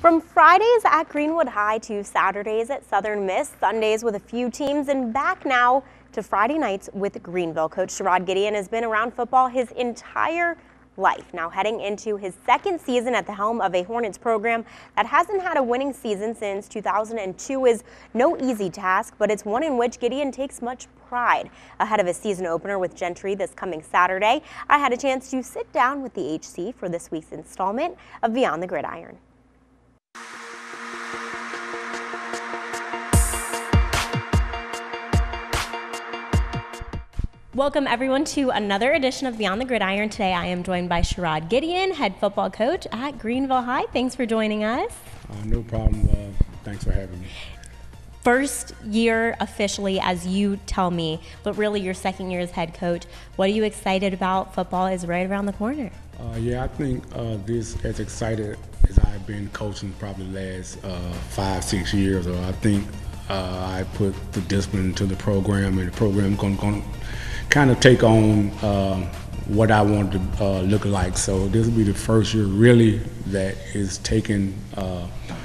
From Fridays at Greenwood High to Saturdays at Southern Miss, Sundays with a few teams, and back now to Friday nights with Greenville. Coach Sherrod Gideon has been around football his entire life, now heading into his second season at the helm of a Hornets program that hasn't had a winning season since 2002 is no easy task, but it's one in which Gideon takes much pride. Ahead of his season opener with Gentry this coming Saturday, I had a chance to sit down with the HC for this week's installment of Beyond the Gridiron. Welcome everyone to another edition of Beyond the Gridiron. Today I am joined by Sherrod Gideon, head football coach at Greenville High. Thanks for joining us. No problem. Thanks for having me. First year officially, as you tell me, but really your second year as head coach. What are you excited about? Football is right around the corner. Yeah, I think this as excited as I've been coaching probably the last 5-6 years. I think I put the discipline into the program, and the program going to kind of take on what I want to look like. So this will be the first year really that is taking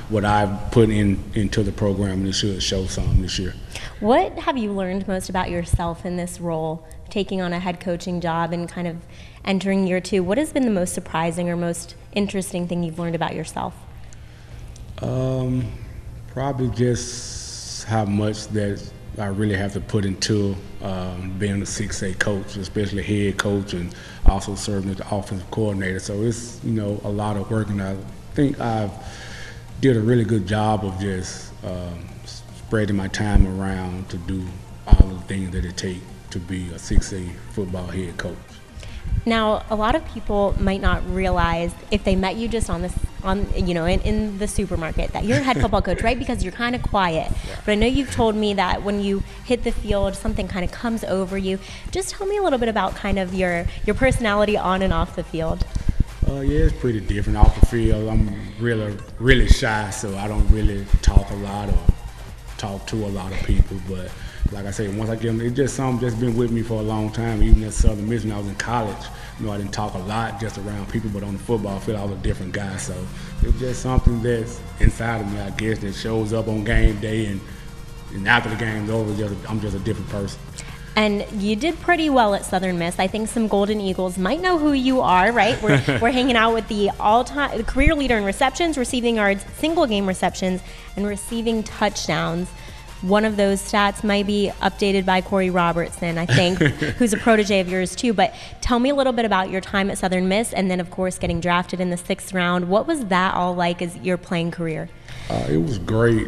what I've put into the program, and it should show some this year. What have you learned most about yourself in this role, taking on a head coaching job and kind of entering year two? What has been the most surprising or most interesting thing you've learned about yourself? Probably just how much that I really have to put into being a 6A coach, especially head coach, and also serving as the offensive coordinator. So it's, a lot of work, and I think I've did a really good job of just spreading my time around to do all the things that it takes to be a 6A football head coach. Now, a lot of people might not realize if they met you just in the supermarket that you're a head football coach, right? Because you're kind of quiet. Yeah. But I know you've told me that when you hit the field, something kind of comes over you. Just tell me a little bit about kind of your personality on and off the field. Yeah, it's pretty different. Off the field, I'm really shy, so I don't really talk a lot or talk to a lot of people. But like I say, once I get them, it's just something that's been with me for a long time. Even at Southern Miss, when I was in college, I didn't talk a lot just around people, but on the football field, I was a different guy. So it's just something that's inside of me, I guess, that shows up on game day, and after the game's over, I'm just a different person. And you did pretty well at Southern Miss. I think some Golden Eagles might know who you are, right? We're hanging out with the career leader in receptions, receiving yards, single game receptions, and receiving touchdowns. One of those stats might be updated by Corey Robertson, I think, who's a protege of yours too. But tell me a little bit about your time at Southern Miss, and then, of course, getting drafted in the 6th round. What was that all like as your playing career? It was great.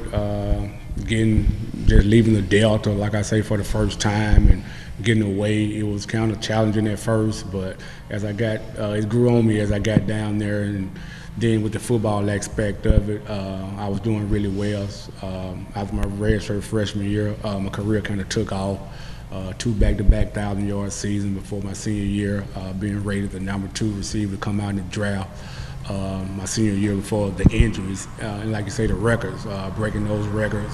Just leaving the Delta, like I say, for the first time and getting away. It was kind of challenging at first, but as it grew on me as I got down there, and then with the football aspect of it, I was doing really well. After my redshirt freshman year, my career kind of took off. 2 back-to-back 1,000-yard seasons before my senior year, being rated the #2 receiver to come out in the draft. My senior year before the injuries, and like you say, the records, breaking those records.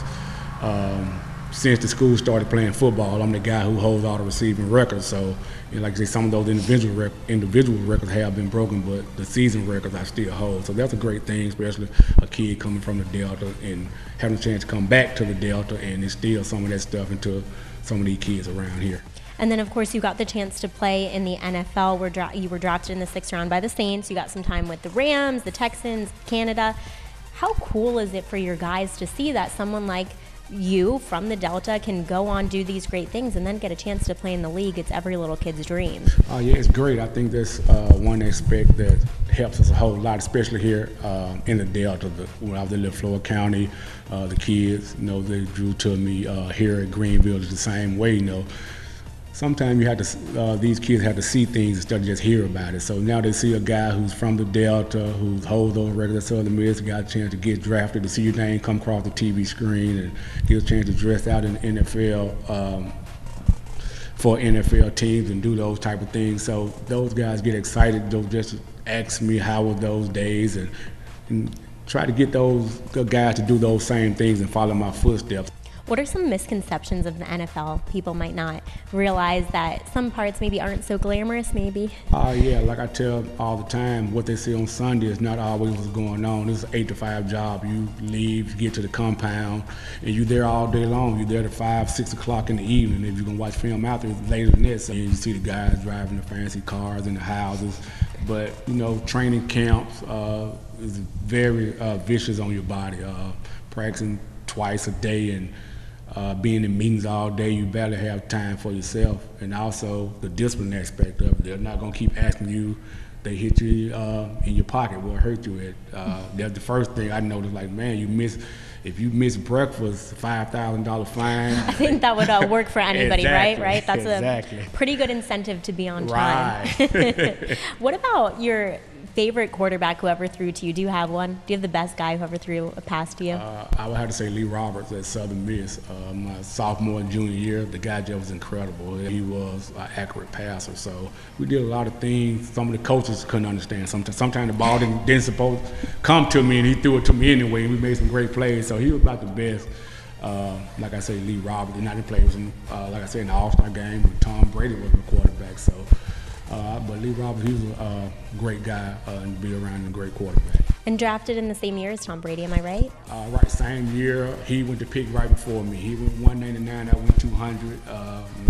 Since the school started playing football, I'm the guy who holds all the receiving records. So, like I say, some of those individual records have been broken, but the season records I still hold. So that's a great thing, especially a kid coming from the Delta and having a chance to come back to the Delta and instill some of that stuff into some of these kids around here. And then, of course, you got the chance to play in the NFL. You were drafted in the 6th round by the Saints. You got some time with the Rams, the Texans, Canada. How cool is it for your guys to see that someone like you from the Delta can go on, do these great things, and then get a chance to play in the league? It's every little kid's dream. Yeah, it's great. I think that's one aspect that helps us a whole lot, especially here in the Delta. When I was in Florida County, the kids, they drew to me here at Greenville the same way, Sometimes you have to, these kids have to see things instead of just hear about it. So now they see a guy who's from the Delta, who holds those records at Southern Miss, got a chance to get drafted, to see your name come across the TV screen, and get a chance to dress out in the NFL for NFL teams and do those type of things. So those guys get excited. They'll just ask me how were those days, and try to get those guys to do those same things and follow my footsteps. What are some misconceptions of the NFL? People might not realize that some parts maybe aren't so glamorous, maybe. Yeah, like I tell all the time, what they see on Sunday is not always what's going on. This is an 8 to 5 job. You leave, you get to the compound, and you're there all day long. You're there to 5, 6 o'clock in the evening. If you're gonna watch film after, it's later than this. And you see the guys driving the fancy cars in the houses. But training camps is very vicious on your body. Practicing twice a day and being in meetings all day, you barely have time for yourself. And also the discipline aspect of it. They're not going to keep asking you. They hit you in your pocket, what hurt you at. That's the first thing I noticed, like, man, if you miss breakfast, $5,000 fine. I think that would work for anybody, exactly. right? That's exactly. a pretty good incentive to be on time. Right. What about your favorite quarterback who ever threw to you? Do you have one? Do you have the best guy who ever threw a pass to you? I would have to say Lee Roberts at Southern Miss. My sophomore and junior year, the guy just was incredible. He was an accurate passer. So we did a lot of things some of the coaches couldn't understand. Sometimes the ball didn't supposed to come to me, and he threw it to me anyway, and we made some great plays. So he was about the best. Like I say, Lee Roberts, and I didn't play with him, like I said, in the All-Star game with Tom Brady was my quarterback. So. But Lee Roberts, he was a great guy and to be around a great quarterback. And drafted in the same year as Tom Brady, am I right? Right, same year. He went to pick right before me. He went 199, I went 200.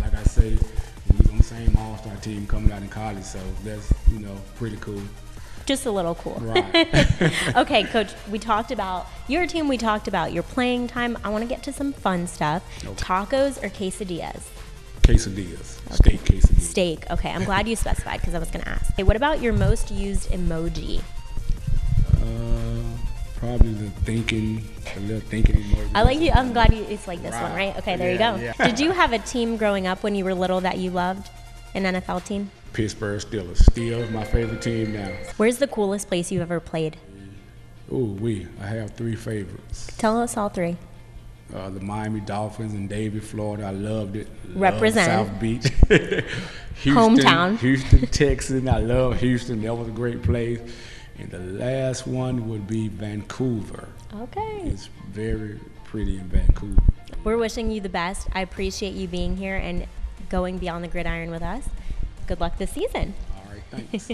Like I say, we was on the same All-Star team coming out in college, so that's, pretty cool. Just a little cool. Right. Okay, Coach, we talked about your team, we talked about your playing time. I want to get to some fun stuff. Okay. Tacos or quesadillas? Quesadillas. Okay. Steak quesadillas. Steak. Okay, I'm glad you specified because I was going to ask. Okay, what about your most used emoji? Probably the little thinking emoji. I like you. I'm glad it's like this one, right? Okay, there you go. Yeah. Did you have a team growing up when you were little that you loved? An NFL team? Pittsburgh Steelers. Still my favorite team now. Where's the coolest place you've ever played? I have 3 favorites. Tell us all 3. The Miami Dolphins in Davie, Florida. I loved it. Represent. South Beach. Hometown. Houston, Texas. I love Houston. That was a great place. And the last one would be Vancouver. Okay. It's very pretty in Vancouver. We're wishing you the best. I appreciate you being here and going beyond the gridiron with us. Good luck this season. All right, thanks.